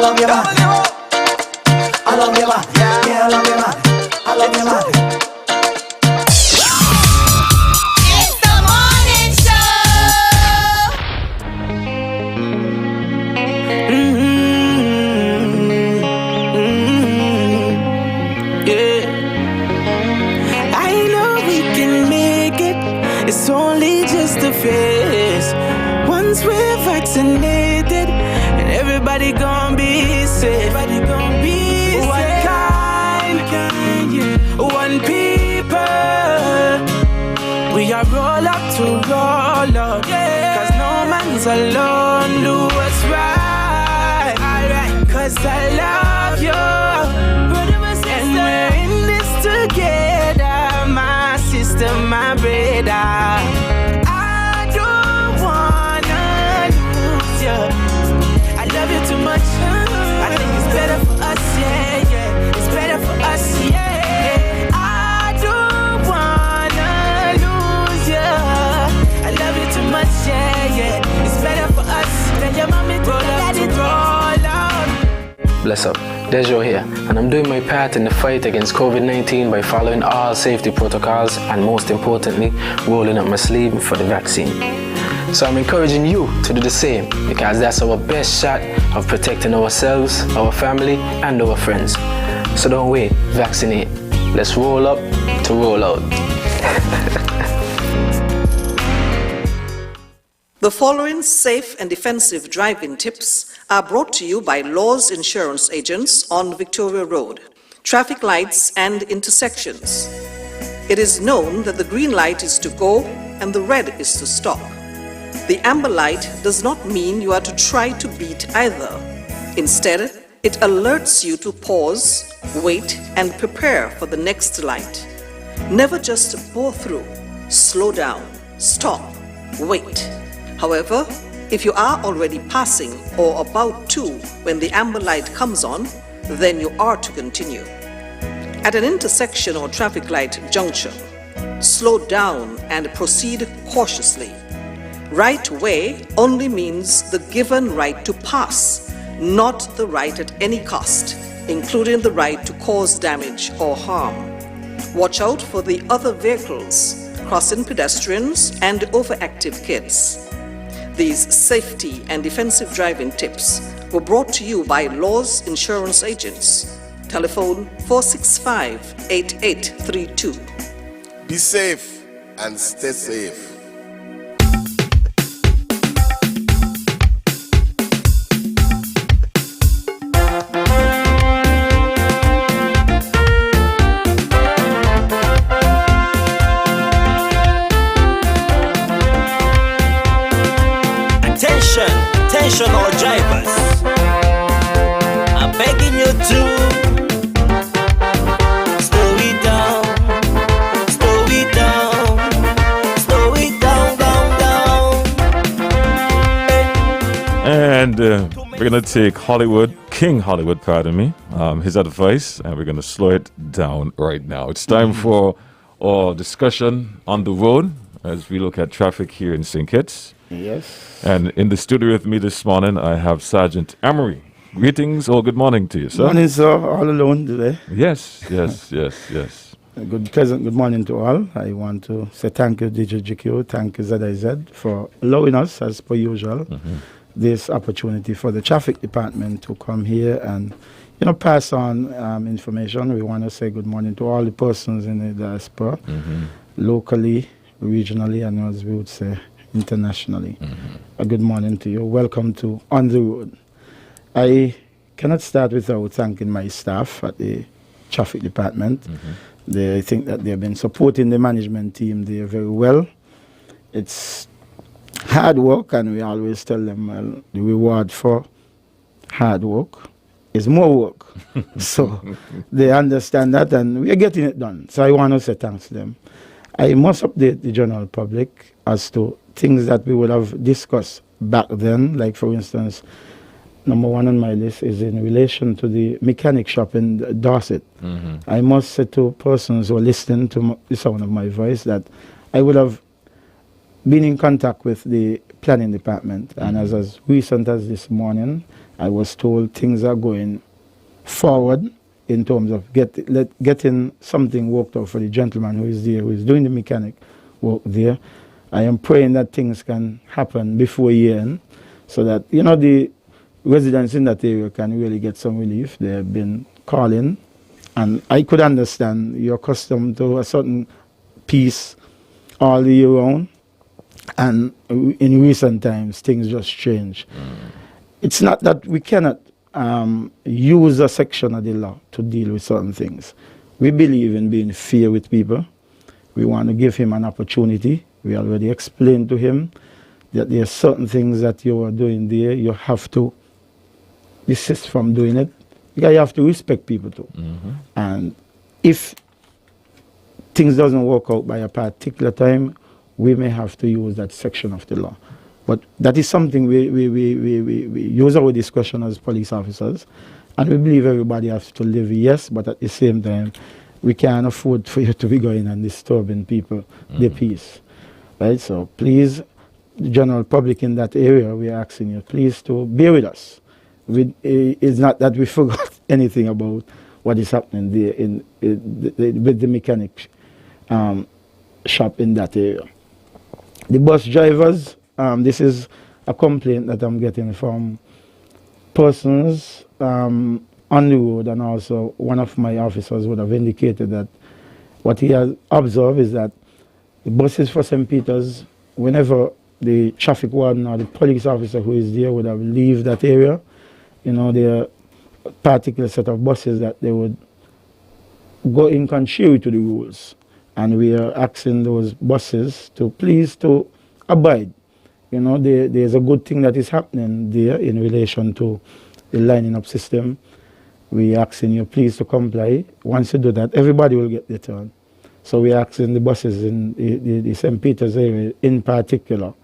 love your body. I love your body. Yeah, I love your body. I love your body. It's the morning show. Yeah. I know we can make it. It's only just a phase. Once we're vaccinated, and everybody gon' be safe. Everybody gon' be safe. One kind, yeah. One people. We are roll up to roll up, yeah. Cause no man's alone. Do what's right, alright. Cause I love you, brother, my sister. And we're in this together, my sister, my brother. I don't wanna lose you. I love you too much. I think it's better for us, yeah, yeah. It's better for us, yeah. I don't wanna lose you. I love you too much, yeah, yeah. It's better for us than your mommy to let it roll out. Bless up, Dejo here, and I'm doing my part in the fight against COVID-19 by following all safety protocols and most importantly, rolling up my sleeve for the vaccine. So I'm encouraging you to do the same because that's our best shot of protecting ourselves, our family, and our friends. So don't wait, vaccinate. Let's roll up to roll out. The following safe and defensive driving tips are brought to you by Laws Insurance Agents on Victoria Road. Traffic lights and intersections. It is known that the green light is to go and the red is to stop. The amber light does not mean you are to try to beat either. Instead, it alerts you to pause, wait, and prepare for the next light. Never just bore through. Slow down, stop, wait. However, if you are already passing or about to when the amber light comes on, then you are to continue. At an intersection or traffic light junction, slow down and proceed cautiously. Right way only means the given right to pass, not the right at any cost, including the right to cause damage or harm. Watch out for the other vehicles, crossing pedestrians, and overactive kids. These safety and defensive driving tips were brought to you by Laws Insurance Agents. Telephone 465-8832. Be safe and stay safe. Attention all drivers, I'm begging you to slow it down, slow it down, slow it down, down. And we're going to take King Hollywood, pardon me, his advice, and we're going to slow it down right now. It's time for our discussion on the road as we look at traffic here in St. Kitts. Yes. And in the studio with me this morning, I have Sergeant Emery. Greetings or good morning to you, sir. Morning, sir. All alone today. Yes. Good morning to all. I want to say thank you, DJ GQ, thank you, ZIZ, for allowing us, as per usual, this opportunity for the traffic department to come here and, pass on information. We want to say good morning to all the persons in the diaspora, locally, regionally, and as we would say, internationally. A good morning to you. Welcome to On the Road. I cannot start without thanking my staff at the traffic department. I think that they have been supporting the management team there very well. It's hard work, and we always tell them, well, the reward for hard work is more work. So they understand that, and we are getting it done. So I want to say thanks to them. I must update the general public as to things that we would have discussed back then. Like, for instance, number one on my list is in relation to the mechanic shop in Dorset. I must say to persons who are listening to the sound of my voice that I would have been in contact with the planning department. And as recent as this morning, I was told things are going forward in terms of getting something worked out for the gentleman who is there, who is doing the mechanic work there. I am praying that things can happen before year end, so that, you know, the residents in that area can really get some relief. They have been calling, and I could understand you're accustomed to a certain peace all the year round, and in recent times things just change. It's not that we cannot use a section of the law to deal with certain things. We believe in being fair with people. We want to give him an opportunity. We already explained to him that there are certain things that you are doing there, you have to desist from doing it, because you have to respect people too. And if things doesn't work out by a particular time, we may have to use that section of the law. But that is something we use our discretion as police officers, and we believe everybody has to live, yes, but at the same time, we can't afford for you to be going and disturbing people, their peace. Right? So please, the general public in that area, we are asking you, please to bear with us. It's not that we forgot anything about what is happening there with the mechanic shop in that area. The bus drivers, this is a complaint that I'm getting from persons on the road, and also one of my officers would have indicated that what he has observed is that the buses for St. Peter's, whenever the traffic warden or the police officer who is there would have leave that area, you know, there are a particular set of buses that they would go in contrary to the rules. And we are asking those buses to please to abide. You know, there's a good thing that is happening there in relation to the lining up system. We are asking you please to comply. Once you do that, everybody will get their turn. So we are asking the buses in the St. Peter's area in particular,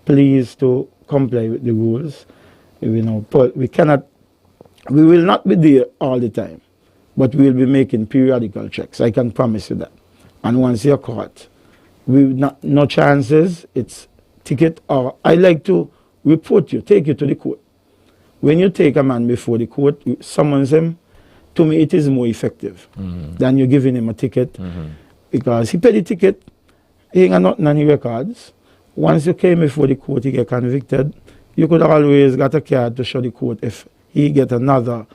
please to comply with the rules. You know, we will not be there all the time, but we will be making periodical checks. I can promise you that. And once you're caught, no chances, it's ticket, or I like to report you, take you to the court. When you take a man before the court, you summons him, to me it is more effective than you giving him a ticket, because he paid the ticket, he ain't got nothing on his records. Once you came before the court, he get convicted, you could always get a card to show the court if he get another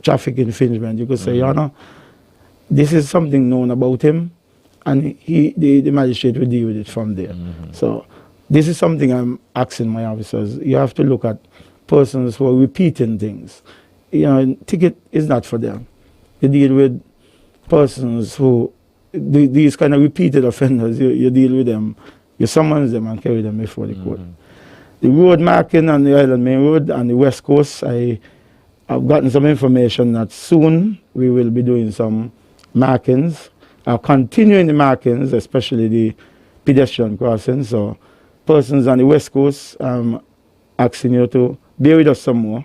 traffic infringement. You could say, you know, this is something known about him, and the magistrate will deal with it from there. So this is something I'm asking my officers. You have to look at persons who are repeating things. You know, ticket is not for them. You deal with persons who, these kind of repeated offenders, you deal with them, you summons them and carry them before the court. The road marking on the Island Main Road on the West Coast, I've gotten some information that soon we will be doing some markings, continuing the markings, especially the pedestrian crossings. So persons on the West Coast, I'm asking you to bear with us some more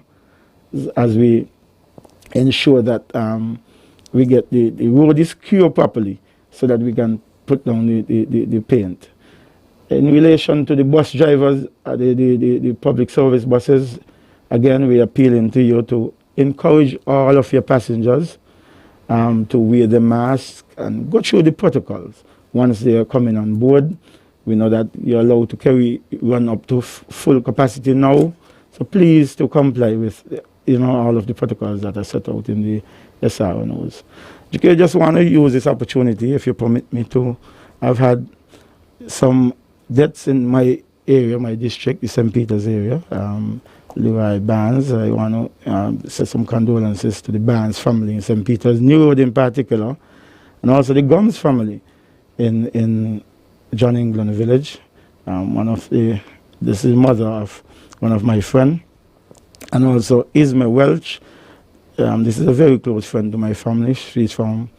as we ensure that we get the road is cured properly so that we can put down the paint. In relation to the bus drivers, the public service buses, again, we are appealing to you to encourage all of your passengers to wear the mask and go through the protocols. Once they are coming on board, we know that you're allowed to run up to full capacity now. So please to comply with, you know, all of the protocols that are set out in the SRNOs. I just want to use this opportunity, if you permit me to. I've had some deaths in my area, my district, the St. Peter's area. Leroy Barnes, I want to say some condolences to the Barnes family in St. Peter's, New Road in particular, and also the Gums family in John England Village. This is the mother of one of my friends, and also Isma Welch. This is a very close friend to my family. She's from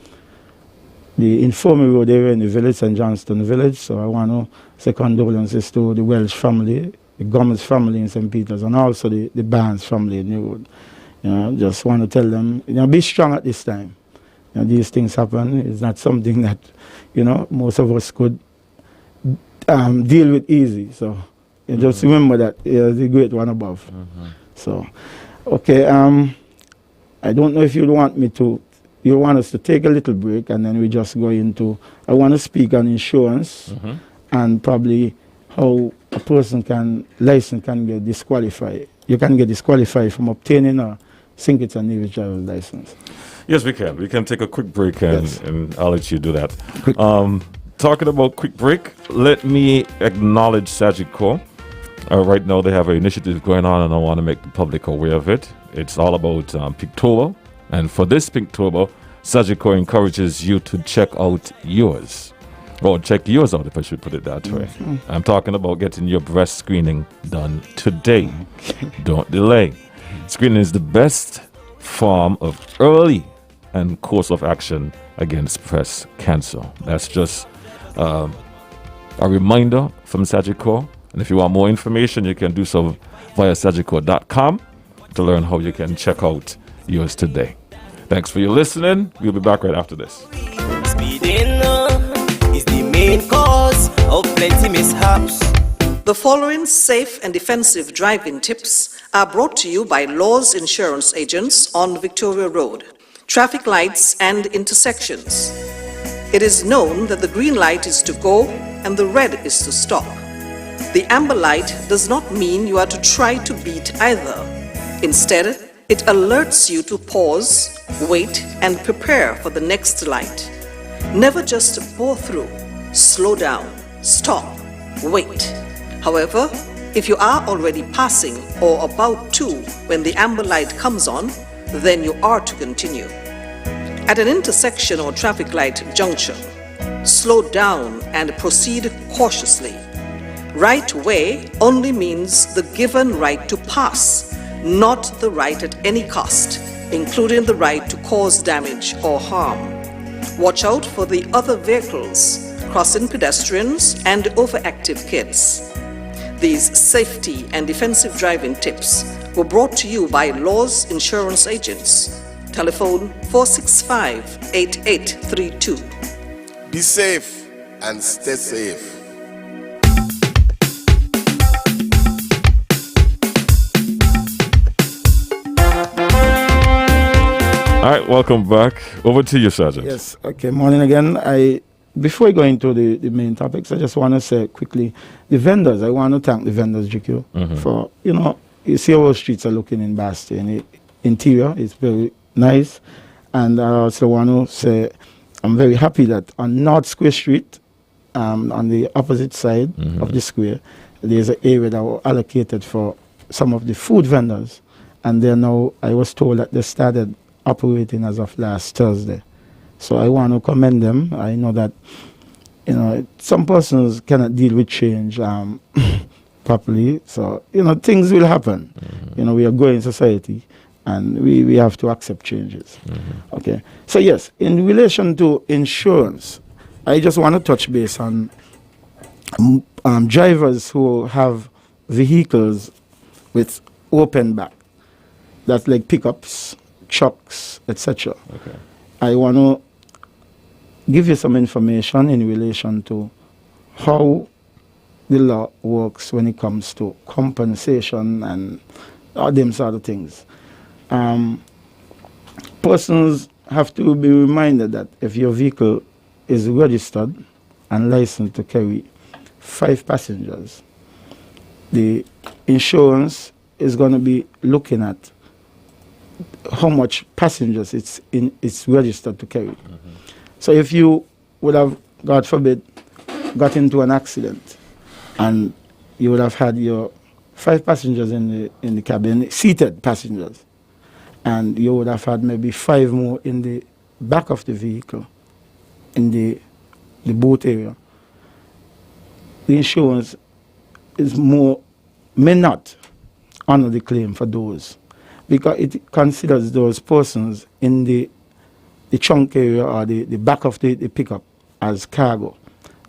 the Infirmary Road area in the village, St. Johnston Village. So I want to say condolences to the Welch family, the Gomez family in St. Peter's, and also the Barnes family in New Road. You know, just want to tell them, you know, be strong at this time. You know, these things happen. It's not something that, you know, most of us could deal with easy. So just remember that the great one above. So Okay, I don't know if you want me to, you want us to take a little break and then we just go into, I want to speak on insurance and probably how a person license can get disqualified. You can get disqualified from obtaining a Singleton Navy driver's license. Yes, we can. We can take a quick break and, Yes. and I'll let you do that. Talking about quick break, let me acknowledge Sagicor. Right now they have an initiative going on and I want to make the public aware of it. It's all about Pinktober. And for this Pinktober, Sagicor encourages you to check out yours. Or check yours out, if I should put it that way. I'm talking about getting your breast screening done today. Don't delay. Screening is the best form of early and course of action against breast cancer. That's just a reminder from Sagicor. And if you want more information, you can do so via sagicor.com to learn how you can check out yours today. Thanks for your listening. We'll be back right after this. Speeding is the main cause of plenty mishaps. The following safe and defensive driving tips are brought to you by Laws Insurance Agents on Victoria Road, traffic lights and intersections. It is known that the green light is to go and the red is to stop. The amber light does not mean you are to try to beat either. Instead, it alerts you to pause, wait, and prepare for the next light. Never just bore through. Slow down, stop, wait. However, if you are already passing or about to when the amber light comes on, then you are to continue. At an intersection or traffic light junction, slow down and proceed cautiously. Right way only means the given right to pass, not the right at any cost, including the right to cause damage or harm. Watch out for the other vehicles, crossing pedestrians, and overactive kids. These safety and defensive driving tips were brought to you by Laws Insurance Agents. Telephone 465-8832. Be safe and stay safe. All right, welcome back. Over to you, Sergeant. Yes, okay, morning again. Before I go into the main topics, I just want to say quickly, the vendors, I want to thank the vendors, GQ, for, you see how our streets are looking in Bastille. The interior is very nice. And I also want to say, I'm very happy that on North Square Street, on the opposite side of the square, there's an area that was allocated for some of the food vendors. And then now, I was told that they started operating as of last Thursday. So I want to commend them. I know that, some persons cannot deal with change properly. So, things will happen. We are growing society and we have to accept changes. Okay. So yes, in relation to insurance, I just want to touch base on drivers who have vehicles with open back. That's like pickups, trucks, etc. Okay. I want to give you some information in relation to how the law works when it comes to compensation and all them sort of things. Persons have to be reminded that if your vehicle is registered and licensed to carry 5 passengers, the insurance is going to be looking at how much passengers it's registered to carry. So if you would have, God forbid, got into an accident and you would have had your 5 passengers in the cabin, seated passengers, and you would have had maybe 5 more in the back of the vehicle, in the boat area, the insurance may not honor the claim for those, because it considers those persons in the trunk area or the back of the pickup as cargo.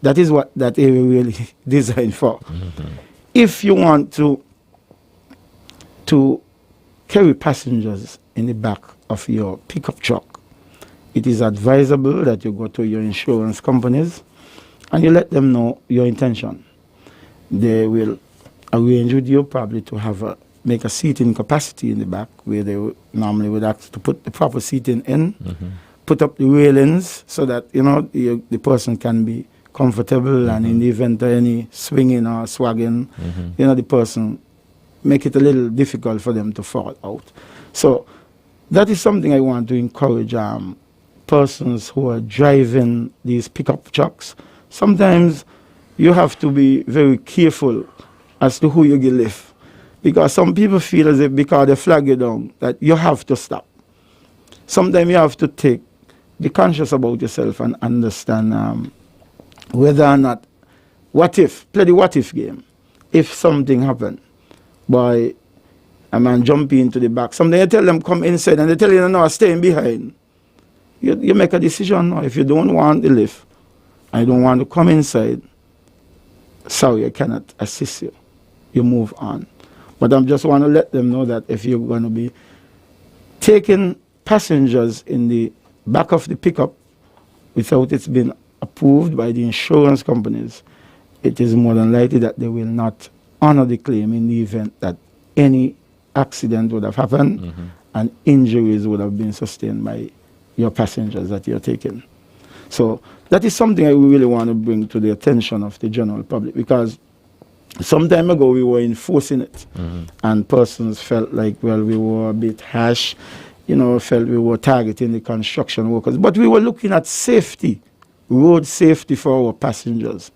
That is what that area really designed for. If you want to carry passengers in the back of your pickup truck, it is advisable that you go to your insurance companies and you let them know your intention. They will arrange with you probably to have make a seating capacity in the back where they normally would ask to put the proper seating in, put up the railings so that, you know, the person can be comfortable and in the event of any swinging or swagging, you know, the person make it a little difficult for them to fall out. So that is something I want to encourage persons who are driving these pickup trucks. Sometimes you have to be very careful as to who you give lift, because some people feel as if because they flag you down that you have to stop. Sometimes you have to be conscious about yourself and understand whether or not, play the what if game. If something happened, by a man jumping into the back, sometimes you tell them come inside and they tell you no, staying behind. You make a decision now. If you don't want the lift and you don't want to come inside, sorry, I cannot assist you. You move on. But I just want to let them know that if you're going to be taking passengers in the back of the pickup without it's been approved by the insurance companies, it is more than likely that they will not honor the claim in the event that any accident would have happened and injuries would have been sustained by your passengers that you're taking. So that is something I really want to bring to the attention of the general public, because some time ago we were enforcing it and persons felt like, well, we were a bit harsh, you know, felt we were targeting the construction workers. But we were looking at safety, road safety for our passengers,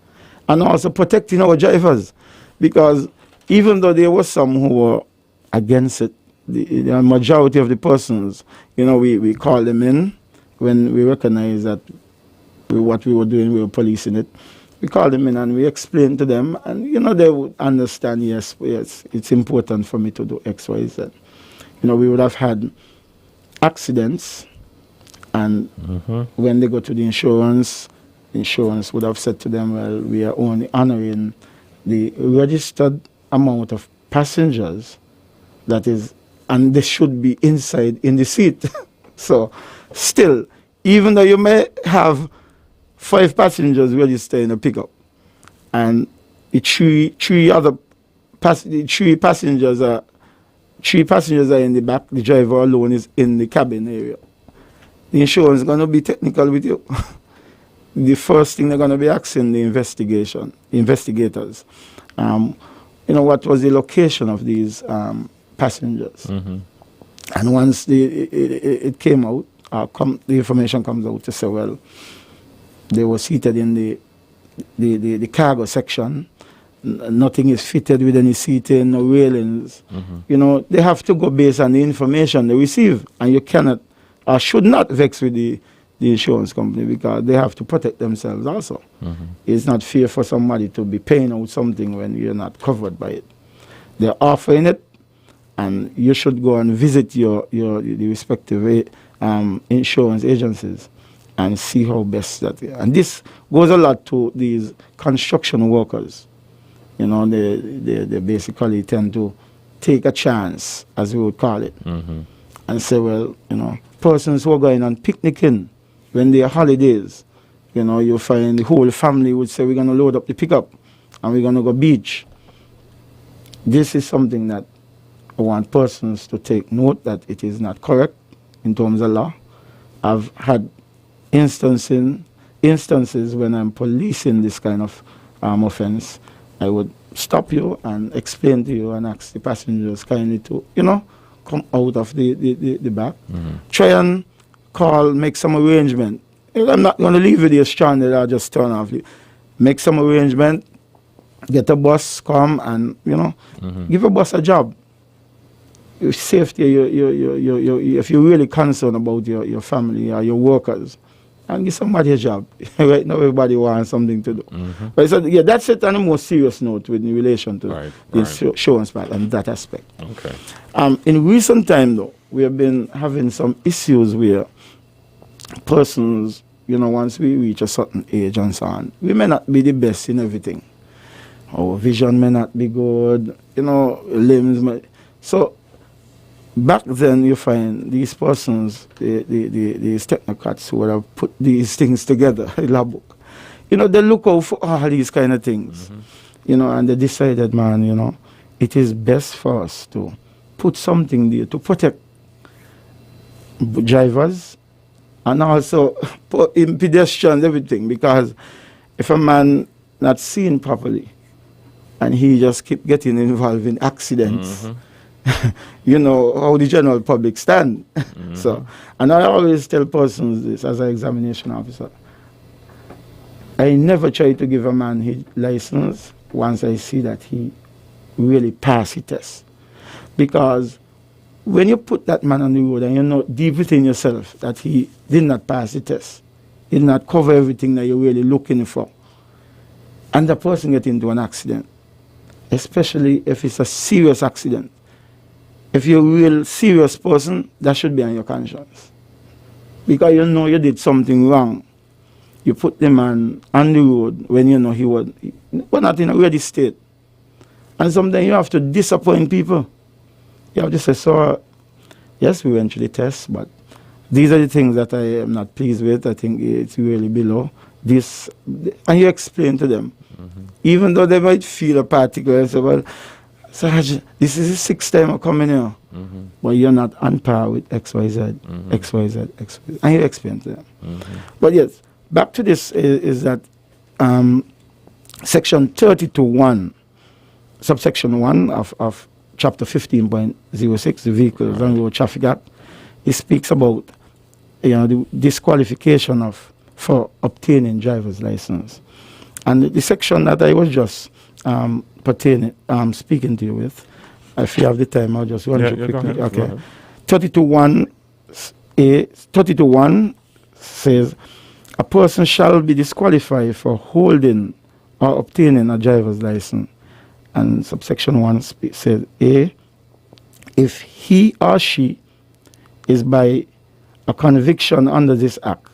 and also protecting our drivers, because even though there were some who were against it, the majority of the persons, you know, we called them in when we recognized that what we were doing, we were policing it. We called them in and we explained to them, and, you know, they would understand, yes, it's important for me to do X, Y, Z. You know, we would have had accidents, and when they go to the insurance would have said to them, well, we are only honoring the registered amount of passengers that is, and they should be inside in the seat. So still, even though you may have 5 passengers registered in a pickup and the three passengers are in the back, the driver alone is in the cabin area, the insurance is going to be technical with you. The first thing they're going to be asking the investigators, you know, what was the location of these passengers? And once it came out, the information comes out to say, well, they were seated in the cargo section. Nothing is fitted with any seating, no railings. You know, they have to go based on the information they receive, and you cannot or should not vex with the insurance company, because they have to protect themselves also. It's not fair for somebody to be paying out something when you're not covered by it. They're offering it, and you should go and visit the respective insurance agencies and see how best that is. And this goes a lot to these construction workers. You know, they basically tend to take a chance, as we would call it, and say, well, you know, persons who are going on picnicking when they are holidays, you know, you find the whole family would say, we're going to load up the pickup and we're going to go beach. This is something that I want persons to take note that it is not correct in terms of law. I've had instances when I'm policing this kind of offense. I would stop you and explain to you and ask the passengers kindly to, you know, come out of the back. Try and make some arrangement. I'm not going to leave you there stranded or just turn off. Make some arrangement, get a bus, come and, you know, give a bus a job. Your safety, if you're really concerned about your family or your workers, and give somebody a job. Right now, everybody wants something to do. But so, yeah, that's it on a more serious note with in relation to the insurance part and that aspect. Okay. In recent time, though, we have been having some issues where persons, you know, once we reach a certain age and so on, we may not be the best in everything. Our vision may not be good, you know, limbs may... So, back then, you find these persons, these technocrats who would have put these things together, a lab book. You know, they look out for all these kind of things, you know, and they decided, man, you know, it is best for us to put something there to protect drivers and also in pedestrians, everything. Because if a man not seen properly and he just keep getting involved in accidents, you know how the general public stand. So, and I always tell persons this as an examination officer. I never try to give a man his license once I see that he really passed the test. Because when you put that man on the road and you know deep within yourself that he did not pass the test, he did not cover everything that you're really looking for, and the person gets into an accident, especially if it's a serious accident, if you're a real serious person, that should be on your conscience. Because you know you did something wrong. You put the man on the road when you know he was not in a ready state. And sometimes you have to disappoint people. You have to say, so, yes, we went through the test, but these are the things that I am not pleased with. I think it's really below this. And you explain to them. Even though they might feel a particular and say, well, Sarge, this is the sixth time I'm coming here. But you're not on par with XYZ, XYZ, XYZ. And you explain to them. But yes, back to this is that section 32.1, subsection 1 of chapter 15.06, the Vehicles and Road Traffic Act, it speaks about the disqualification for obtaining driver's license. And the section that I was just speaking to you with, if you have the time, I'll just run through quickly. Okay. 32.1 says, a person shall be disqualified for holding or obtaining a driver's license. And subsection 1 says, A, if he or she is by a conviction under this act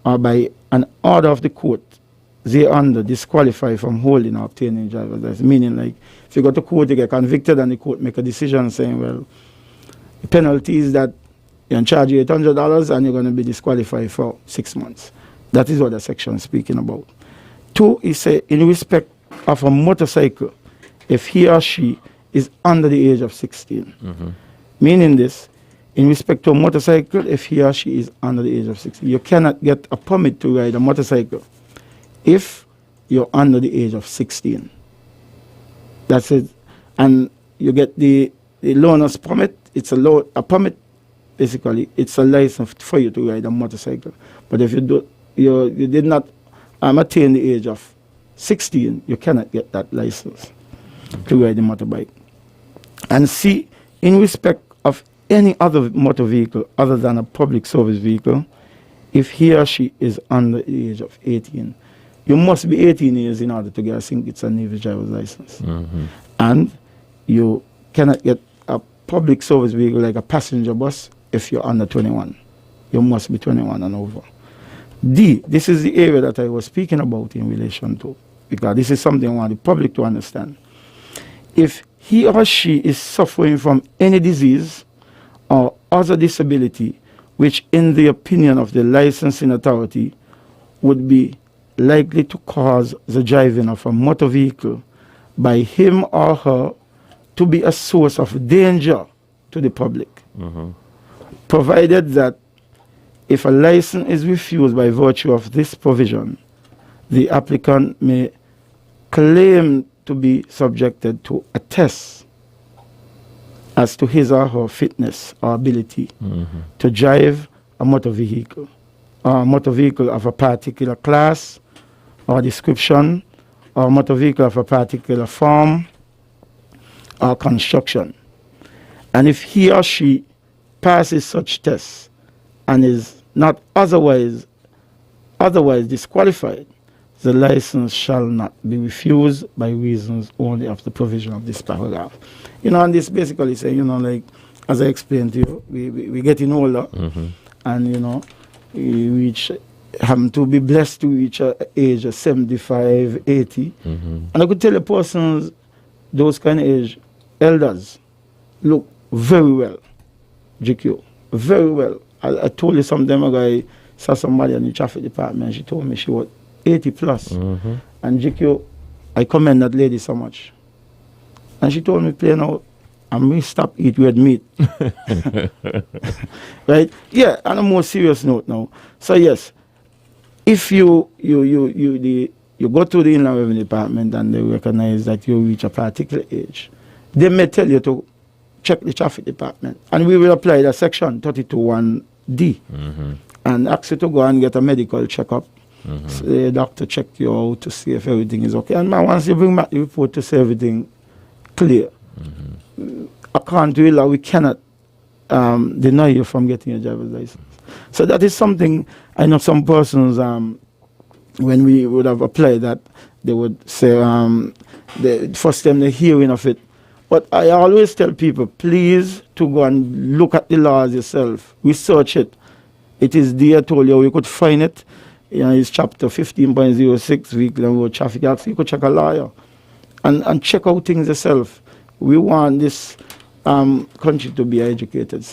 or by an order of the court, they under disqualified from holding or obtaining driver's license. Meaning, like, if you go to court, you get convicted and the court make a decision saying, well, the penalty is that you're in charge of $800 and you're going to be disqualified for 6 months. That is what the section is speaking about. 2, is say, in respect of a motorcycle, if he or she is under the age of 16. Meaning this, in respect to a motorcycle, if he or she is under the age of 16, you cannot get a permit to ride a motorcycle if you're under the age of 16. That's it. And you get the learner's permit. It's a permit, basically. It's a license for you to ride a motorcycle. But if you did not attain the age of 16, you cannot get that license to ride a motorbike. And C, in respect of any other motor vehicle other than a public service vehicle, if he or she is under the age of 18, you must be 18 years in order to get, I think it's a Navy driver's license. And you cannot get a public service vehicle like a passenger bus if you're under 21. You must be 21 and over. D, this is the area that I was speaking about in relation to, because this is something I want the public to understand. If he or she is suffering from any disease or other disability which in the opinion of the licensing authority would be likely to cause the driving of a motor vehicle by him or her to be a source of danger to the public, provided that if a license is refused by virtue of this provision, the applicant may claim to be subjected to a test as to his or her fitness or ability to drive a motor vehicle, or a motor vehicle of a particular class or description, or a motor vehicle of a particular form or construction. And if he or she passes such tests and is not otherwise disqualified, the license shall not be refused by reasons only of the provision of this paragraph. And this basically say, like, as I explained to you, we getting older, and, we happen to be blessed to reach an age of 75, 80. And I could tell a person, those kind of age, elders, look very well, GQ, very well. I told you sometime ago, I saw somebody in the traffic department, she told me she was 80 plus. And GQ, I commend that lady so much. And she told me plain out, and we stop eat red meat. Right? Yeah, on a more serious note now. So yes, if you go to the Inland Revenue Department and they recognize that you reach a particular age, they may tell you to check the traffic department, and we will apply the section 32(1)(d) and ask you to go and get a medical checkup. So the doctor check you out to see if everything is okay. And once you bring back the report to say everything clear, according to law, we cannot deny you from getting your driver's license. So that is something I know some persons, when we would have applied that, they would say the first time they're hearing of it. But I always tell people, please to go and look at the laws yourself, research it. It is there, told you, you could find it. It's chapter 15.06, Vehicle and Road Traffic Acts. You could check a lawyer and check out things yourself. We want this country to be an educated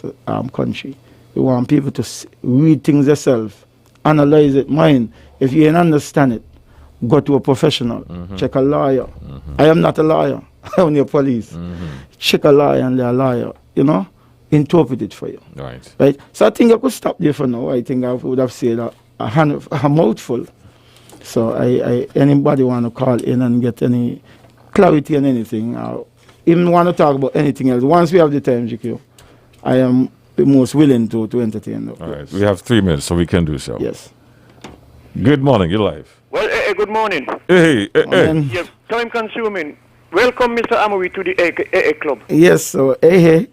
country. We want people to read things themselves, analyze it, mind. If you ain't understand it, go to a professional, check a lawyer. I am not a lawyer, I'm only a police. Check a lawyer and they're a lawyer, interpret it for you. Right? So I think I could stop there for now. I think I would have said a mouthful. So anybody want to call in and get any clarity on anything, or even want to talk about anything else, once we have the time, GQ, I am the most willing to entertain them. All right, we have 3 minutes, so we can do so. Yes. Good morning, you're live. Well, good morning. Hey. Yes, time consuming. Welcome, Mr. Amory, to the AA Club. Yes, so hey.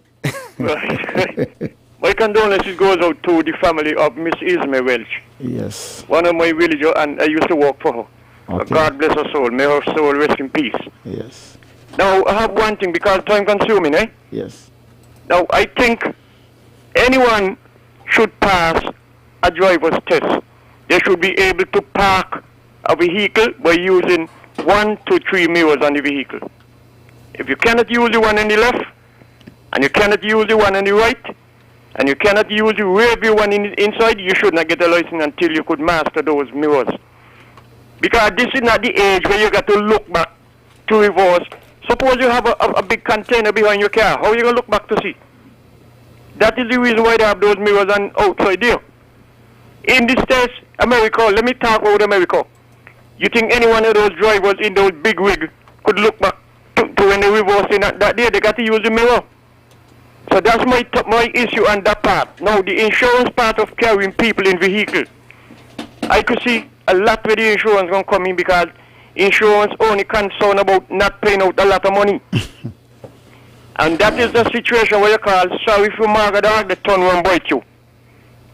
Right. My condolences goes out to the family of Miss Isma Welch. Yes. One of my villagers, and I used to work for her. Okay. God bless her soul. May her soul rest in peace. Yes. Now, I have one thing, because time consuming, eh? Yes. Now, I think anyone should pass a driver's test. They should be able to park a vehicle by using 1 to 3 mirrors on the vehicle. If you cannot use the one on the left, and you cannot use the one on the right, and you cannot use the rear view one inside, you should not get a license until you could master those mirrors. Because this is not the age where you got to look back to reverse. Suppose you have a big container behind your car. How are you going to look back to see? That is the reason why they have those mirrors on outside there. In this test, America, let me talk about America. You think any one of those drivers in those big rigs could look back to when they reversing that day? They got to use the mirror. So that's my issue on that part. Now, the insurance part of carrying people in vehicle, I could see a lot where the insurance going to come in, because insurance only concerned about not paying out a lot of money. And that is the situation where you call, sorry for Margaret dog, the turn one bite you.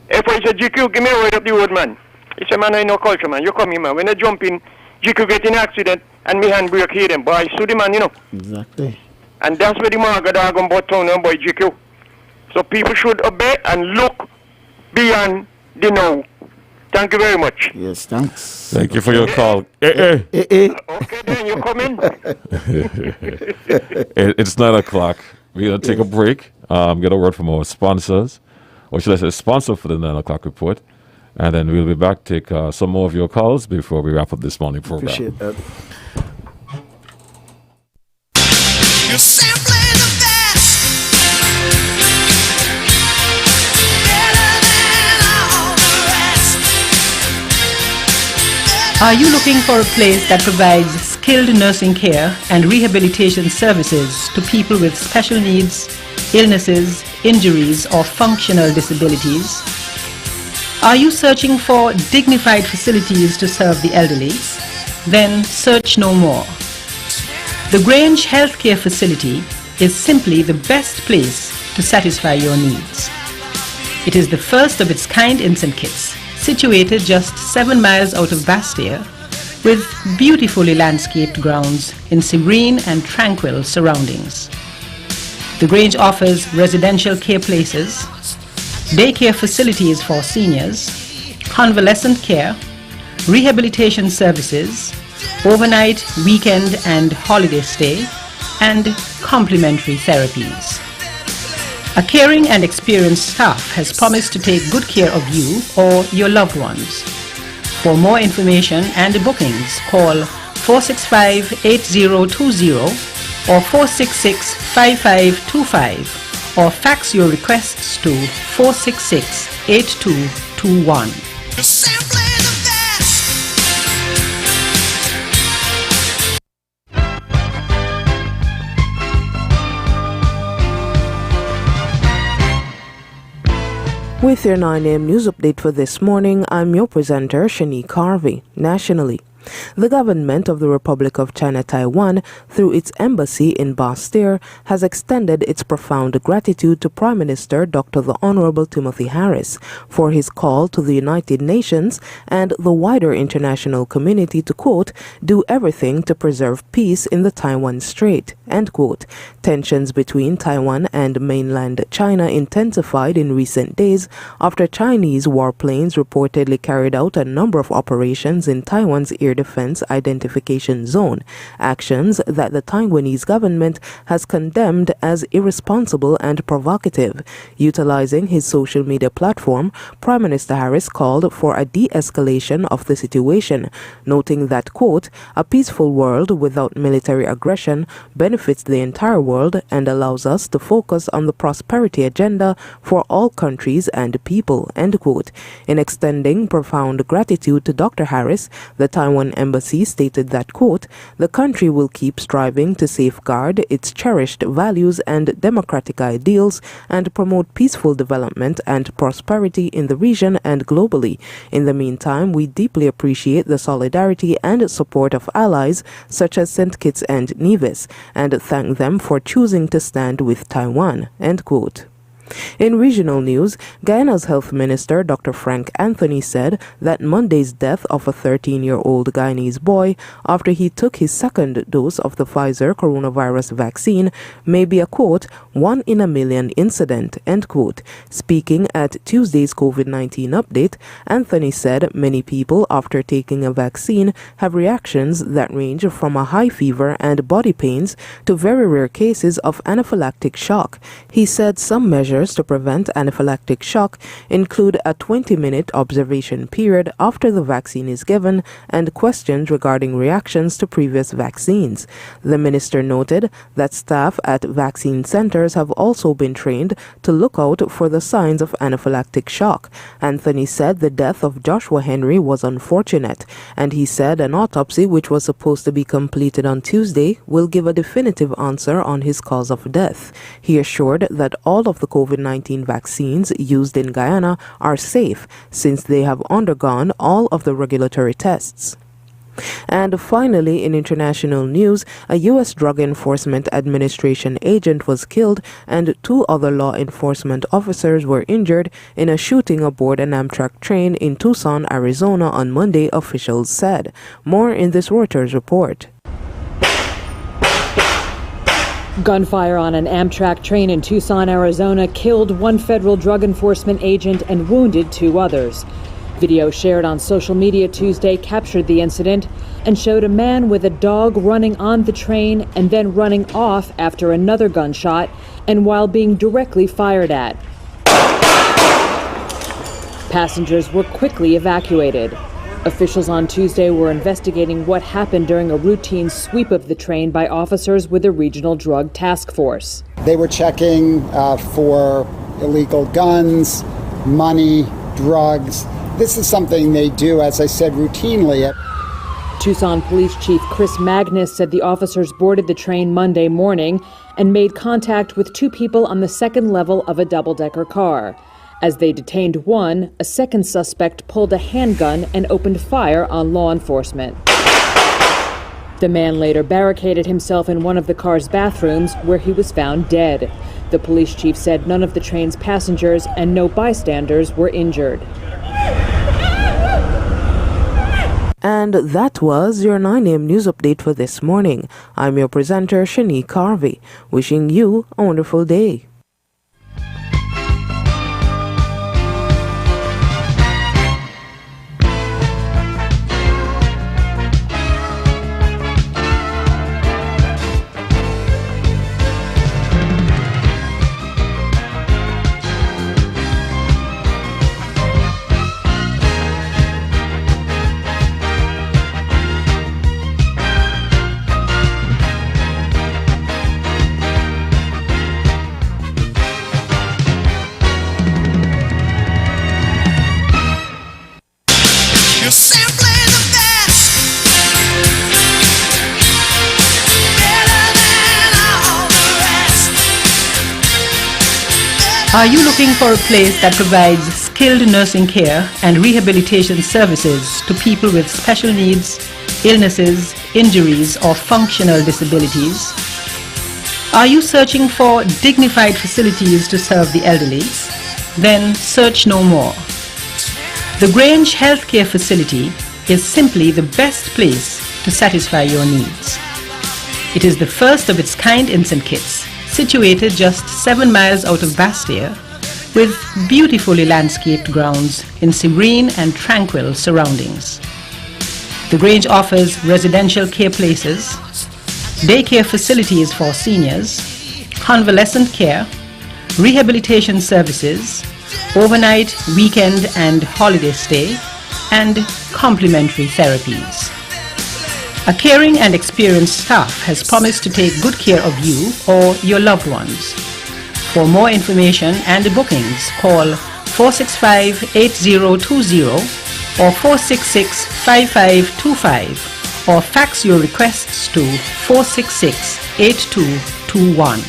If I say, GQ, give me a ride up the road, man. He said, man, I know culture, man. You come here, man. When I jump in, GQ get in accident, and me handbrake hit them. But I sue the man, Exactly. And that's where the Margaret dog on board town and by GQ. So people should obey and look beyond the now. Thank you very much. Yes, thanks. Thank you for your call. Okay, then you come in. It's 9 o'clock. We're going to take a break, get a word from our sponsors, or should I say sponsor for the 9 o'clock report. And then we'll be back, take some more of your calls before we wrap up this morning program. Appreciate that. You're simply the best. Better than all the rest. Are you looking for a place that provides skilled nursing care and rehabilitation services to people with special needs, illnesses, injuries, or functional disabilities? Are you searching for dignified facilities to serve the elderly? Then search no more. The Grange Healthcare Facility is simply the best place to satisfy your needs. It is the first of its kind in St. Kitts, situated just 7 miles out of Bastia, with beautifully landscaped grounds in serene and tranquil surroundings. The Grange offers residential care places, daycare facilities for seniors, convalescent care, rehabilitation services, overnight, weekend and holiday stay, and complimentary therapies. A caring and experienced staff has promised to take good care of you or your loved ones. For more information and bookings, call 465-8020 or 466-5525 or fax your requests to 466-8221. With your 9 a.m. news update for this morning, I'm your presenter, Shanique Harvey. Nationally, the government of the Republic of China Taiwan, through its embassy in Basseterre, has extended its profound gratitude to Prime Minister Dr. the Honorable Timothy Harris for his call to the United Nations and the wider international community to, quote, do everything to preserve peace in the Taiwan Strait, end quote. Tensions between Taiwan and mainland China intensified in recent days after Chinese warplanes reportedly carried out a number of operations in Taiwan's air defense identification zone, actions that the Taiwanese government has condemned as irresponsible and provocative. Utilizing his social media platform, Prime Minister Harris called for a de-escalation of the situation, noting that, quote, a peaceful world without military aggression benefits the entire world and allows us to focus on the prosperity agenda for all countries and people, end quote. In extending profound gratitude to Dr. Harris, the Taiwan embassy stated that, quote, the country will keep striving to safeguard its cherished values and democratic ideals and promote peaceful development and prosperity in the region and globally. In the meantime, we deeply appreciate the solidarity and support of allies such as St. Kitts and Nevis and thank them for choosing to stand with Taiwan, end quote. In regional news, Guyana's Health Minister Dr. Frank Anthony said that Monday's death of a 13-year-old Guyanese boy after he took his second dose of the Pfizer coronavirus vaccine may be a, quote, 1 in a million incident, end quote. Speaking at Tuesday's COVID-19 update, Anthony said many people after taking a vaccine have reactions that range from a high fever and body pains to very rare cases of anaphylactic shock. He said some measures to prevent anaphylactic shock include a 20-minute observation period after the vaccine is given and questions regarding reactions to previous vaccines. The minister noted that staff at vaccine centers have also been trained to look out for the signs of anaphylactic shock. Anthony said the death of Joshua Henry was unfortunate, and he said an autopsy which was supposed to be completed on Tuesday will give a definitive answer on his cause of death. He assured that all of the COVID-19 vaccines used in Guyana are safe since they have undergone all of the regulatory tests. And finally, in international news, a U.S. Drug Enforcement Administration agent was killed and 2 other law enforcement officers were injured in a shooting aboard an Amtrak train in Tucson, Arizona on Monday, officials said. More in this Reuters report. Gunfire on an Amtrak train in Tucson, Arizona killed 1 federal drug enforcement agent and wounded 2 others. Video shared on social media Tuesday captured the incident and showed a man with a dog running on the train and then running off after another gunshot and while being directly fired at. Passengers were quickly evacuated. Officials on Tuesday were investigating what happened during a routine sweep of the train by officers with the Regional Drug Task Force. They were checking for illegal guns, money, drugs. This is something they do, as I said, routinely. Tucson Police Chief Chris Magnus said the officers boarded the train Monday morning and made contact with 2 people on the second level of a double-decker car. As they detained one, a second suspect pulled a handgun and opened fire on law enforcement. The man later barricaded himself in one of the car's bathrooms, where he was found dead. The police chief said none of the train's passengers and no bystanders were injured. And that was your 9 a.m. news update for this morning. I'm your presenter, Shanique Harvey, wishing you a wonderful day. Are you looking for a place that provides skilled nursing care and rehabilitation services to people with special needs, illnesses, injuries, or functional disabilities? Are you searching for dignified facilities to serve the elderly? Then search no more. The Grange Healthcare Facility is simply the best place to satisfy your needs. It is the first of its kind in St. Kitts, situated just 7 miles out of Bastia, with beautifully landscaped grounds in serene and tranquil surroundings. The Grange offers residential care places, daycare facilities for seniors, convalescent care, rehabilitation services, overnight, weekend and holiday stay, and complimentary therapies. A caring and experienced staff has promised to take good care of you or your loved ones. For more information and bookings, call 465-8020 or 466-5525 or fax your requests to 466-8221.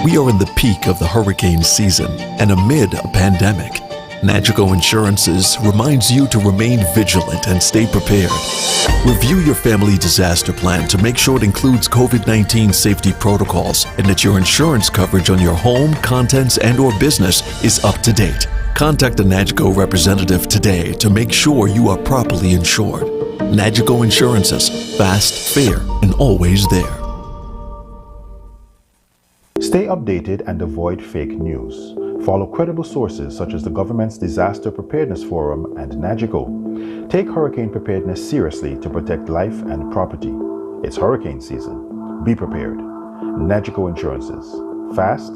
We are in the peak of the hurricane season and amid a pandemic. Nagico Insurances reminds you to remain vigilant and stay prepared. Review your family disaster plan to make sure it includes COVID-19 safety protocols and that your insurance coverage on your home, contents, and/or business is up to date. Contact a Nagico representative today to make sure you are properly insured. Nagico Insurances, fast, fair, and always there. Stay updated and avoid fake news. Follow credible sources such as the government's Disaster Preparedness Forum and Nagico. Take hurricane preparedness seriously to protect life and property. It's hurricane season. Be prepared. Nagico Insurances. Fast,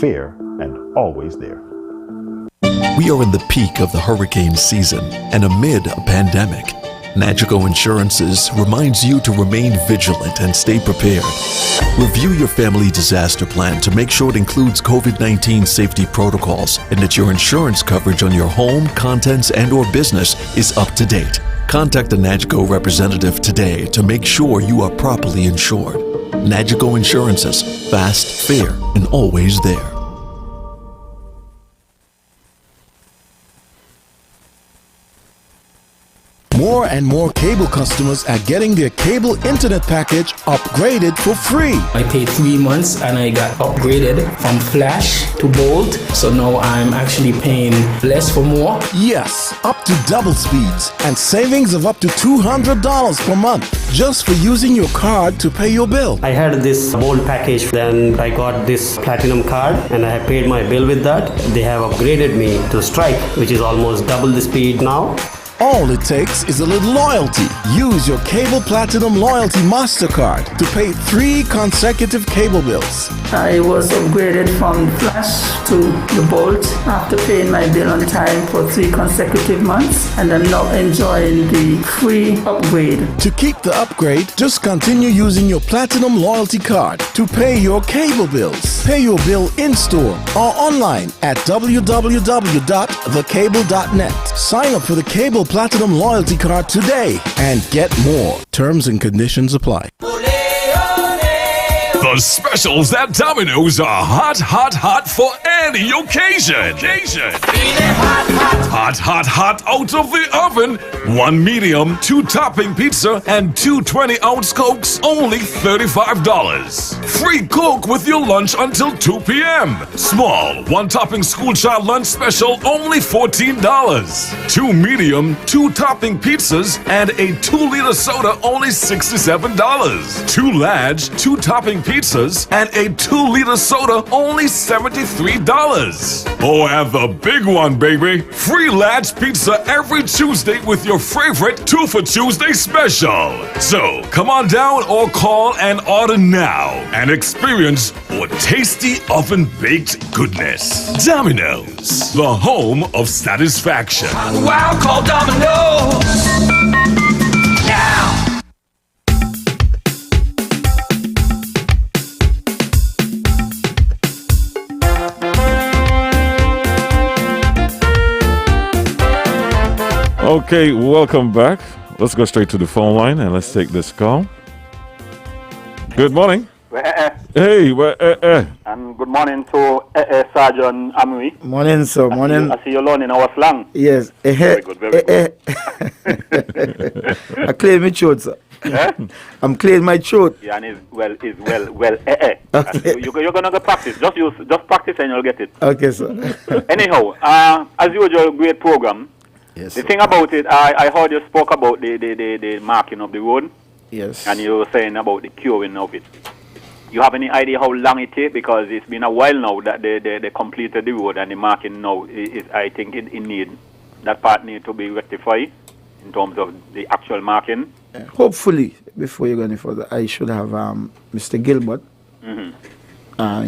fair, and always there. We are in the peak of the hurricane season and amid a pandemic. Nagico Insurances reminds you to remain vigilant and stay prepared. Review your family disaster plan to make sure it includes COVID-19 safety protocols and that your insurance coverage on your home, contents, and/or business is up to date. Contact a Nagico representative today to make sure you are properly insured. Nagico Insurances, fast, fair, and always there. More and more cable customers are getting their cable internet package upgraded for free. I paid 3 months and I got upgraded from Flash to Bolt. So now I'm actually paying less for more. Yes, up to double speeds and savings of up to $200 per month just for using your card to pay your bill. I had this Bolt package, then I got this Platinum card and I have paid my bill with that. They have upgraded me to Strike, which is almost double the speed now. All it takes is a little loyalty. Use your Cable Platinum Loyalty MasterCard to pay 3 consecutive cable bills. I was upgraded from Flash to the Bolt after paying my bill on time for 3 consecutive months, and I'm now enjoying the free upgrade. To keep the upgrade, just continue using your Platinum Loyalty Card to pay your cable bills. Pay your bill in-store or online at www.thecable.net. Sign up for the Cable Platinum Loyalty Card today and get more. Terms and conditions apply. The specials at Domino's are hot, hot, hot for any occasion. Hot, hot, hot out of the oven. 1 medium, 2 topping pizza, and 2 20-ounce Cokes, only $35. Free Coke with your lunch until 2 p.m. Small, 1 topping school child lunch special, only $14. 2 medium, 2 topping pizzas, and a 2-liter soda, only $67. 2 large, 2 topping pizzas, and a 2-liter soda, only $73. Oh, and the big one, baby. Free large pizza every Tuesday with your favorite 2 for Tuesday special. So, come on down or call and order now and experience more tasty oven-baked goodness. Domino's, the home of satisfaction. Wow, call Domino's now. Okay, welcome back. Let's go straight to the phone line and let's take this call. Good morning. Hey, And good morning to Sergeant Amui. Morning, sir. Morning. I see you learning our slang. Yes. Very good, very good. I cleared my throat, sir. I'm clearing my throat. Yeah, and it's well. Okay. You're gonna go practice. Just practice and you'll get it. Okay, sir. Anyhow, as usual, great program. Yes. The thing about it, I heard you spoke about the marking of the road. Yes. And you were saying about the curing of it. You have any idea how long it takes? Because it's been a while now that they completed the road, and the marking now is I think it need that part need to be rectified in terms of the actual marking. Hopefully, before you go any further, I should have Mr. Gilbert.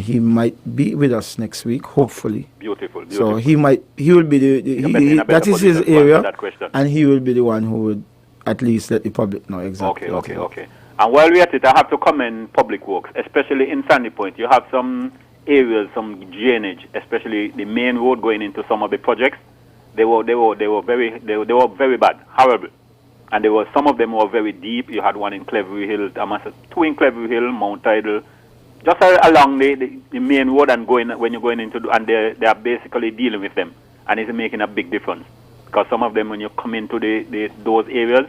He might be with us next week, hopefully. Beautiful. So he will be that is his area, and he will be the one who would at least let the public know exactly. Okay. And while we're at it, I have to commend Public Works, especially in Sandy Point. You have some areas, some drainage, especially the main road going into some of the projects. They were very bad, horrible, and some of them were very deep. You had one in Clevery Hill, two in Clevery Hill, Mount Tidal, just along the main road and when you're going into, and they are basically dealing with them, and it's making a big difference because some of them when you come into those areas,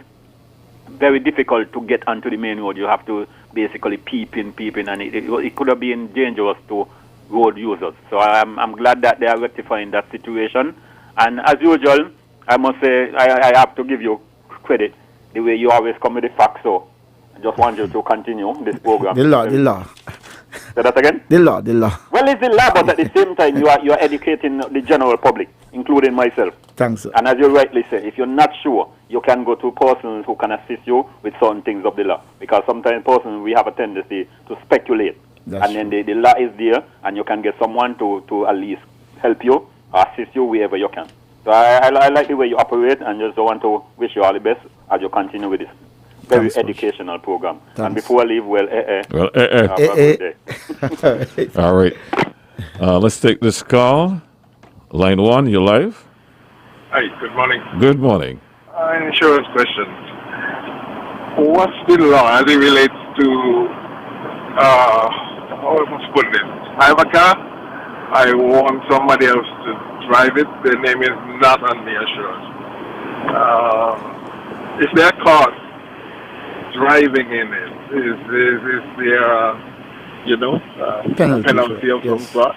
very difficult to get onto the main road. You have to basically peep in, and it could have been dangerous to road users. So I'm glad that they are rectifying that situation. And as usual, I must say I have to give you credit the way you always come with the facts. So I just want you to continue this program. The law. Say that again? The law. Well, it's the law, but at the same time, you are educating the general public, including myself. Thanks, sir. And as you rightly say, if you're not sure, you can go to persons who can assist you with certain things of the law. Because sometimes persons, we have a tendency to speculate. And then the law is there, and you can get someone to at least help you or assist you wherever you can. So I like the way you operate, and just want to wish you all the best as you continue with this very educational program. Thanks. And before I leave, All right. Let's take this call. Line 1, you're live. Hi, good morning. Good morning. Insurance question. What's the law as it relates to, how am I put this? I have a car. I want somebody else to drive it. Their name is not on the insurance. If they're caught driving in it, is there, penalty of some sort?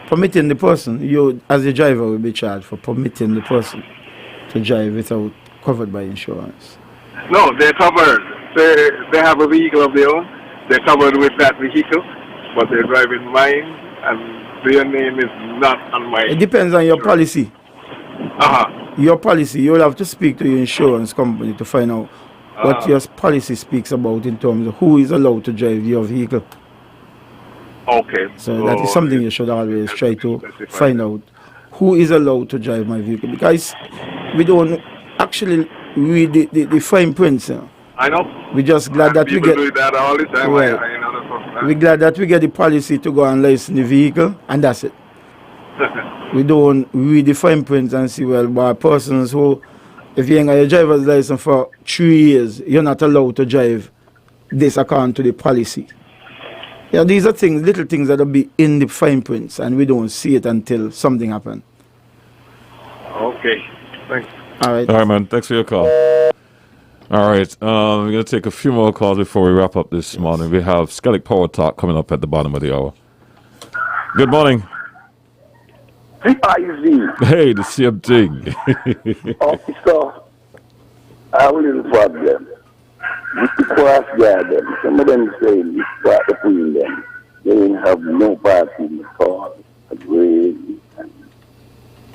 Permitting the person, you as a driver will be charged for permitting the person to drive without covered by insurance. No, they're covered. They have a vehicle of their own. They're covered with that vehicle, but they're driving mine, and their name is not on mine. It depends on your policy. Your policy, you'll have to speak to your insurance company to find out what your policy speaks about in terms of who is allowed to drive your vehicle. Okay. So that is something you should always try to find out. Who is allowed to drive my vehicle? Because we don't actually read the fine prints. I know. We're just glad that we People get. do that all the time. Right. I know that's We're glad that we get the policy to go and license the vehicle, and that's it. We don't read the fine prints and see, well, by persons who, if you ain't got your driver's license for 3 years, you're not allowed to drive this according to the policy. Yeah, these are things, little things that will be in the fine prints, and we don't see it until something happens. Okay. Thanks. All right. All right, man. Thanks for your call. All right. We're going to take a few more calls before we wrap up this morning. We have Skellig Power Talk coming up at the bottom of the hour. Good morning. Hey, the same thing. Officer, I have a little problem. With the cross guard, some of them say this part between them. They have no parking for a grade, and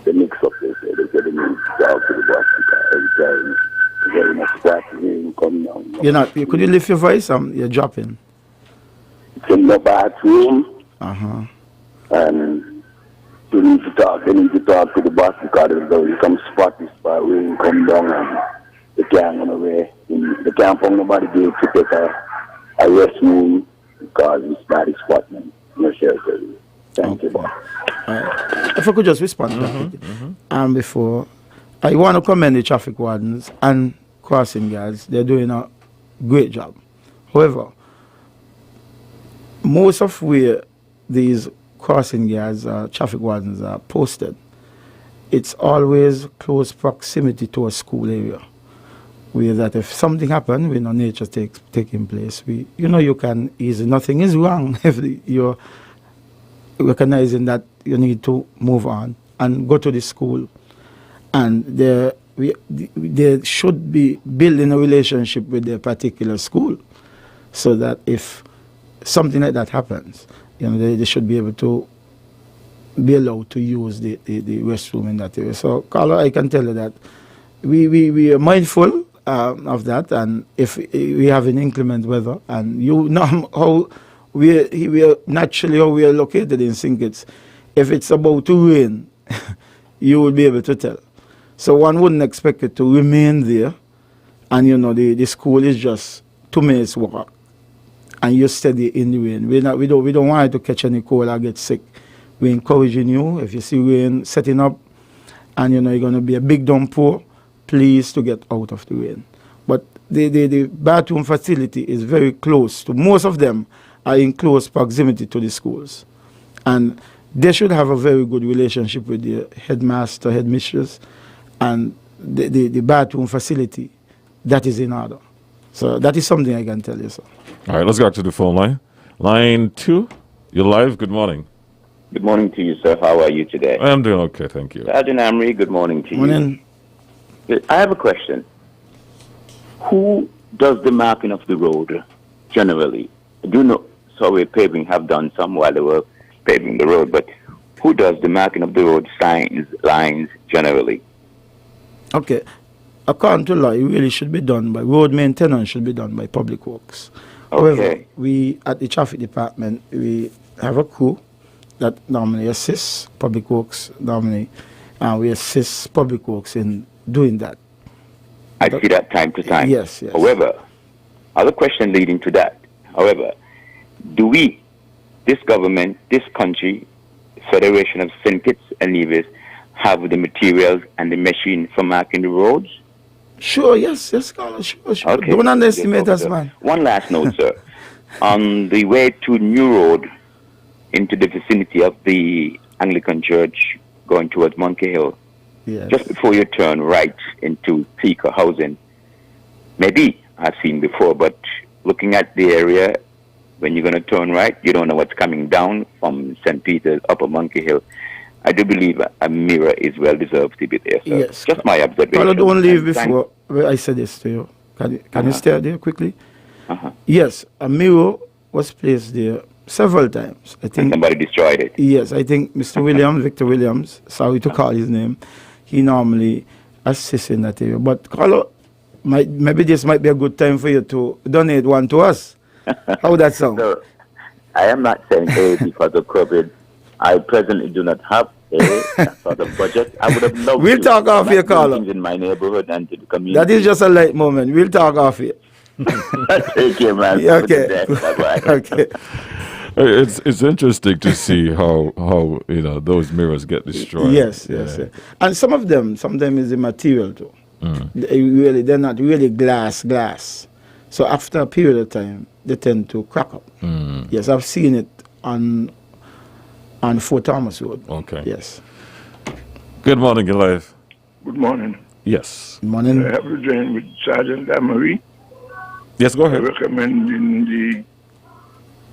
they mix up. They say they get them to talk to the boss every time. Very much parking come down. You're not. Could you lift your voice? You're dropping. It's in the bathroom. And you need to talk. They need to talk to the boss because they come spot this part rain come down and they can't run away. They can't find nobody there to take a rest room because it's not a spot, man. No shelter. Thank you, boss. If I could just respond to that. Before, I want to commend the traffic wardens and crossing guards. They're doing a great job. However, most of where these crossing guards, traffic wardens are posted, it's always close proximity to a school area. Where that if something happens, we know nature taking place, you can easily, nothing is wrong if you're recognizing that you need to move on and go to the school. And they should be building a relationship with their particular school, so that if something like that happens, they should be able to be allowed to use the restroom in that area. So, Carlo, I can tell you that we are mindful of that, and if we have an inclement weather, and you know how we are naturally how we are located in St. Kitts, if it's about to rain, you will be able to tell. So one wouldn't expect it to remain there, and the school is just 2 minutes walk, and you're steady in the rain. We don't want you to catch any cold or get sick. We're encouraging you, if you see rain setting up, and you're going to be a big downpour, please to get out of the rain. But the bathroom facility is very close to, most of them are in close proximity to the schools. And they should have a very good relationship with the headmaster, headmistress, and the bathroom facility, that is in order. So that is something I can tell you, sir. All right, let's go back to the phone line. Line 2, you're live. Good morning. Good morning to you, sir. How are you today? I'm doing okay, thank you. Sergeant Amri, good morning to you. Morning. I have a question. Who does the marking of the road generally? I do know Survey Paving have done some while they were paving the road, but who does the marking of the road signs, lines generally? Okay. According to law, it really should be done by road maintenance, should be done by Public Works. However, we at the traffic department, we have a crew that normally assists Public Works, we assist Public Works in doing that. I see that time to time. Yes. However, other question leading to that. However, do we, this government, this country, Federation of St. Kitts and Nevis, have the materials and the machine for marking the roads? Sure, yes, Carlos, sure. Okay. Don't underestimate us, man. One last note, sir. On the way to New Road, into the vicinity of the Anglican Church, going towards Monkey Hill, just before you turn right into Peaker housing, maybe I've seen before, but looking at the area, when you're going to turn right, you don't know what's coming down from St. Peter's, Upper Monkey Hill. I do believe a mirror is well deserved to be there, sir. Yes. Just my observation. Carlo, don't leave before I said this to you. Can you stay there quickly? Yes, a mirror was placed there several times. I think and somebody destroyed it. Yes, I think Mr. Williams, Victor Williams, sorry to call his name, he normally assists in that area. But Carlo, maybe this might be a good time for you to donate one to us. How would that sound? So, I am not saying because of COVID. I presently do not have a sort of budget. I would have loved We'll talk off here, Carlo. In my neighborhood and to the community. That is just a light moment. We'll talk off here. Take care, man. Okay. Bye-bye. Okay. It's interesting to see how those mirrors get destroyed. Yes. And some of them is the material too. They're not really glass. So after a period of time, they tend to crack up. Yes, I've seen it on Fort Thomas Road. Okay. Yes. Good morning, Elias. Good morning. Yes. Good morning. I have to join with Sergeant Amarie. Yes, go ahead. Recommending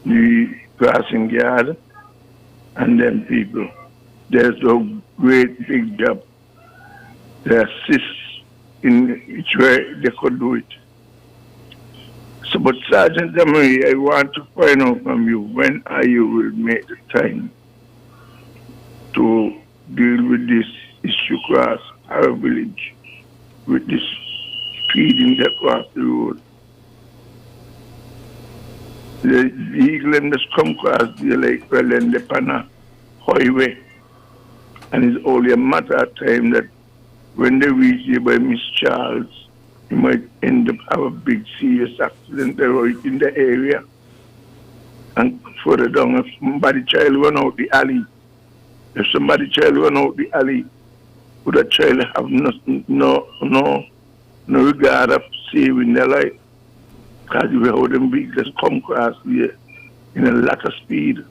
the crossing guard and them people. There's a great big job. They assist in which way they could do it. So, but Sergeant Amarie, I want to find out from you, when are you will make the time to deal with this issue across our village, with this speeding across the road? The vehicle just come across the lake, well, then the Pana highway. And it's only a matter of time that when they reach here by Miss Charles, you might end up have a big serious accident right in the area. And further down, if somebody child run out the alley, would a child have no regard of saving their life? Because you how them vehicles come across here in a lot of speed.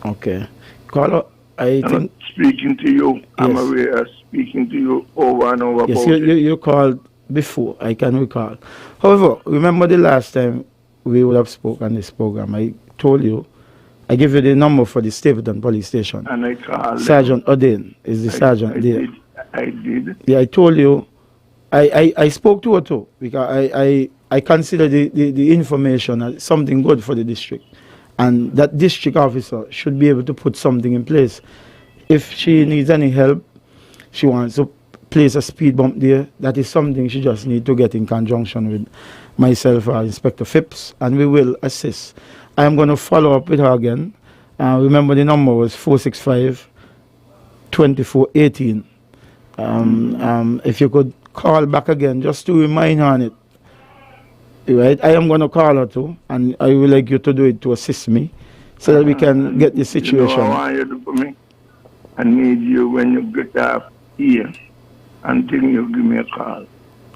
Okay. Caller, I I'm think... speaking to you. I'm Yes. aware of speaking to you over and over Yes, about you called before, I can recall. However, remember the last time we would have spoke on this program, I told you, I gave you the number for the Stapleton Police Station. And I called Sergeant Oden is the sergeant there. I did. Yeah, I told you, I spoke to her too, because I consider the information as something good for the district. And that district officer should be able to put something in place. If she needs any help, she wants to place a speed bump there, that is something she just needs to get in conjunction with myself or Inspector Phipps, and we will assist. I am going to follow up with her again. Remember the number was 465-2418. If you could call back again, just to remind her on it. Right? I am going to call her too, and I would like you to do it to assist me, so that we can get the situation. You know, I want you to put me. I need you when you get off here until you give me a call.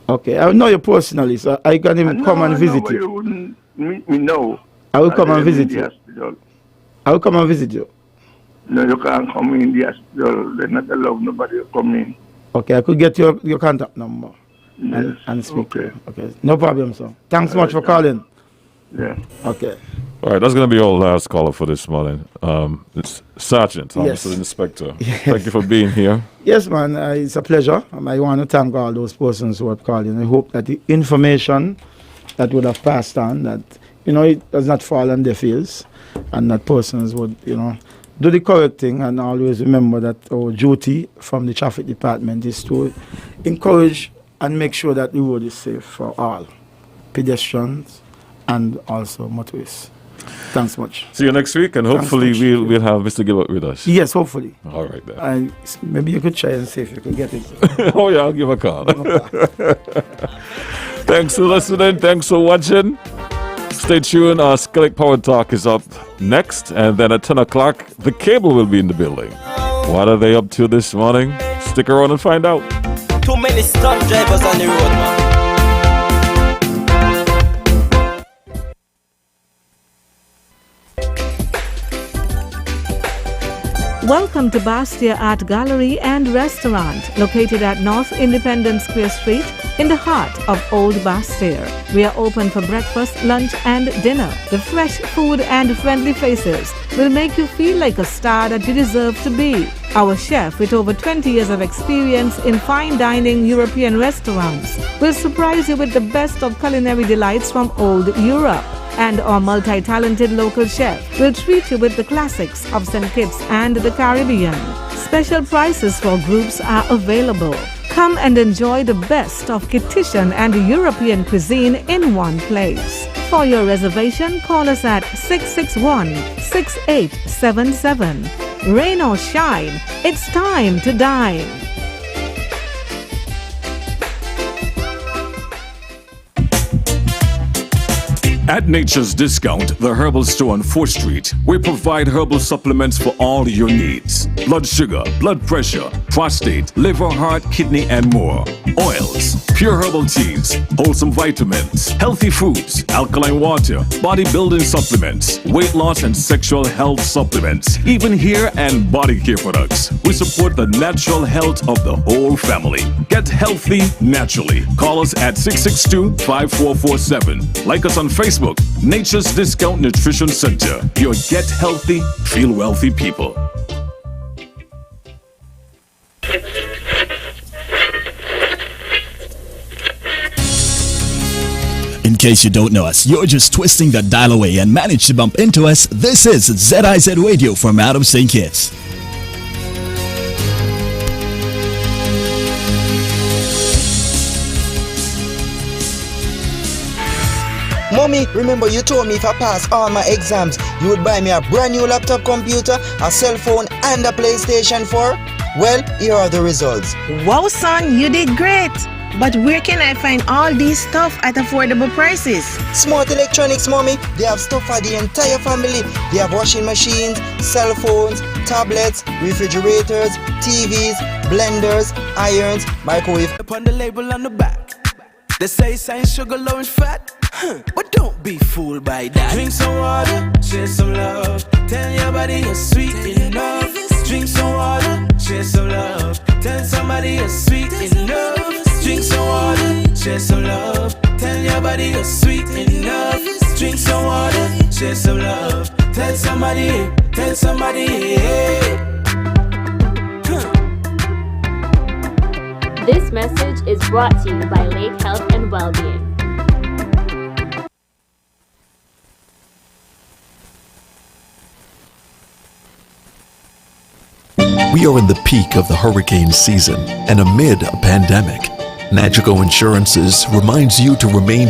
Okay, I know you personally, so I can even come and visit but you. You wouldn't meet me now. I will come and visit in the you. hospital. I will come and visit you. No, you can't come in the hospital. They're not allowed nobody to come in. Okay, I could get your contact number Yes. and speak to you. Okay, no problem, sir. Thanks so much for calling. Yeah. Okay. All right, that's going to be our last caller for this morning. It's Sergeant, Yes. Officer Inspector. Thank you for being here. Yes, man, it's a pleasure. I want to thank all those persons who have called in. I hope that the information that would have passed on, that, it does not fall on deaf ears, and that persons would, do the correct thing, and always remember that our duty from the traffic department is to encourage and make sure that the road is safe for all pedestrians and also motorists. Thanks much. See you next week, and hopefully we'll have Mr. Gilbert with us. Yes, hopefully. All right, then. Maybe you could try and see if you could get it. Oh, yeah, I'll give a call. Thanks for listening. Thanks for watching. Stay tuned. Our Skillet Power Talk is up next, and then at 10 o'clock, the cable will be in the building. What are they up to this morning? Stick around and find out. Too many stunt drivers on the road, man. Welcome to Bastia Art Gallery and Restaurant, located at North Independence Square Street in the heart of Old Bastia. We are open for breakfast, lunch and dinner. The fresh food and friendly faces will make you feel like a star that you deserve to be. Our chef, with over 20 years of experience in fine dining European restaurants, will surprise you with the best of culinary delights from old Europe. And our multi-talented local chef will treat you with the classics of St. Kitts and the Caribbean. Special prices for groups are available. Come and enjoy the best of Kittitian and European cuisine in one place. For your reservation, call us at 661-6877. Rain or shine, it's time to dine. At Nature's Discount, the herbal store on 4th Street, we provide herbal supplements for all your needs. Blood sugar, blood pressure, prostate, liver, heart, kidney, and more. Oils, pure herbal teas, wholesome vitamins, healthy foods, alkaline water, bodybuilding supplements, weight loss and sexual health supplements, even hair and body care products. We support the natural health of the whole family. Get healthy naturally. Call us at 662-5447. Like us on Facebook, Nature's Discount Nutrition Center. Your get healthy, feel wealthy people. In case you don't know us, you're just twisting the dial away and managed to bump into us. This is ZIZ Radio from Adam St. Kitts. Mommy, remember you told me if I pass all my exams, you would buy me a brand new laptop computer, a cell phone, and a PlayStation 4? Well, here are the results. Wow, son, you did great. But where can I find all these stuff at affordable prices? Smart Electronics, Mommy. They have stuff for the entire family. They have washing machines, cell phones, tablets, refrigerators, TVs, blenders, irons, microwave. Upon the label on the back, they say it's ain't sugar, low and fat. But don't be fooled by that. Drink some water, share some love. Tell your body you're sweet enough. Drink some water, share some love. Tell somebody you're sweet enough. Drink some water, share some love. Tell your body you're sweet enough. Drink some water, share some love. Tell somebody, yeah. This message is brought to you by Lake Health and Wellbeing. We are in the peak of the hurricane season and amid a pandemic. Nagico Insurances reminds you to remain